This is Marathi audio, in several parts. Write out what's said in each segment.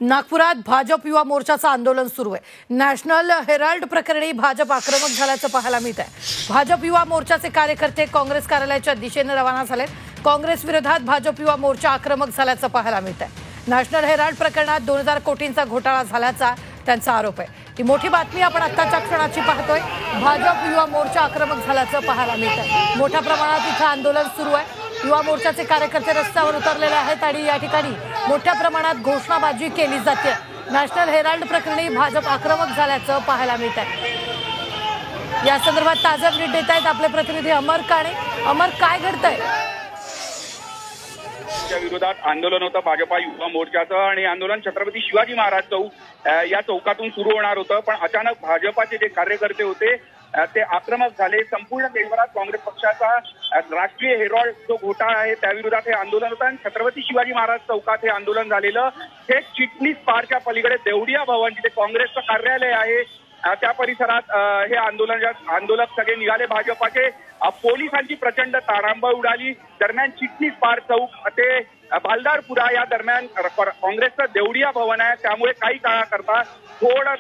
नागपुरात भाजप युवा मोर्चाचं आंदोलन सुरू आहे। नॅशनल हेराल्ड प्रकरणी भाजप आक्रमक झाल्याचं पाहायला मिळत आहे। भाजप युवा मोर्चाचे कार्यकर्ते काँग्रेस कार्यालयाच्या दिशेने रवाना झाले। काँग्रेस विरोधात भाजप युवा मोर्चा आक्रमक झाल्याचं पाहायला मिळत आहे। नॅशनल हेराल्ड प्रकरणात 2000 कोटींचा घोटाळा झाल्याचा त्यांचा आरोप आहे। ही मोठी बातमी आपण आत्ताच्या क्षणाची पाहतोय। भाजप युवा मोर्चा आक्रमक झाल्याचं पाहायला मिळत आहे। मोठ्या प्रमाणात इथं आंदोलन सुरू आहे। युवा मोर्चाचे कार्यकर्ते रस्त्यावर उतरलेले आहेत आणि या ठिकाणी मोठ्या प्रमाणात घोषणाबाजी केली जाते। नॅशनल हेराल्ड प्रकरणी भाजप आक्रमक झाल्याचं पाहायला मिळत आहे। या संदर्भात ताजे अपडेट देत आहेत आपले प्रतिनिधी अमर काणे। अमर, काय घडतंय? विरोधात आंदोलन होतं भाजपा युवा मोर्चाचं आणि आंदोलन छत्रपती शिवाजी महाराज चौक या चौकातून सुरू होणार होतं, पण अचानक भाजपाचे जे कार्यकर्ते होते ते आक्रमक झाले। संपूर्ण देशभरात काँग्रेस पक्षाचा राष्ट्रीय हेराल्ड जो घोटाळा आहे त्याविरोधात हे आंदोलन होतं आणि छत्रपती शिवाजी महाराज चौकात हे आंदोलन झालेलं। हे चिटणीस पारच्या पलीकडे देवडिया भवन जिथे काँग्रेसचं कार्यालय आहे त्या परिसरात हे आंदोलक सगळे निघाले भाजपाचे। पोलिसांची प्रचंड तारांबळ उडाली। दरम्यान चिटणीस पार चौक ते बालदारपुरा या दरम्यान काँग्रेसचं देवडिया भवन आहे, त्यामुळे काही काळाकरता थोडं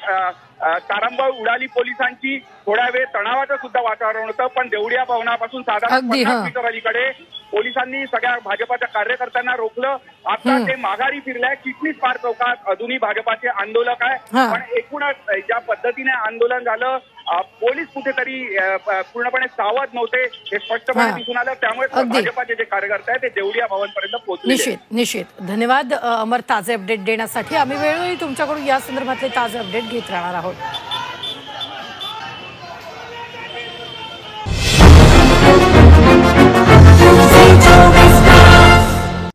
तारांबळ उडाली पोलिसांची। थोड्या वेळ तणावाचं सुद्धा वातावरण होतं, पण देवडिया भवनापासून साधारण 50 मीटर अलीकडे पोलिसांनी सगळ्या भाजपाच्या कार्यकर्त्यांना रोखलं। आता ते माघारी फिरलाय। चिटणीस पार चौकात अजूनही भाजपाचे आंदोलक आहे, पण एकूणच ज्या पद्धतीने आंदोलन झालं पोलीस कुठेतरी पूर्णपणे सावध नव्हते हे स्पष्टपणे दिसून आलं। त्यामुळे भाजपाचे जे कार्यकर्ते आहेत ते देवडिया भवन पर्यंत पोहोचले। निश्चित धन्यवाद अमर ताजे अपडेट देण्यासाठी। आम्ही वेळोवेळी तुमच्याकडून या संदर्भातले ताजे अपडेट घेत राहणार आहोत।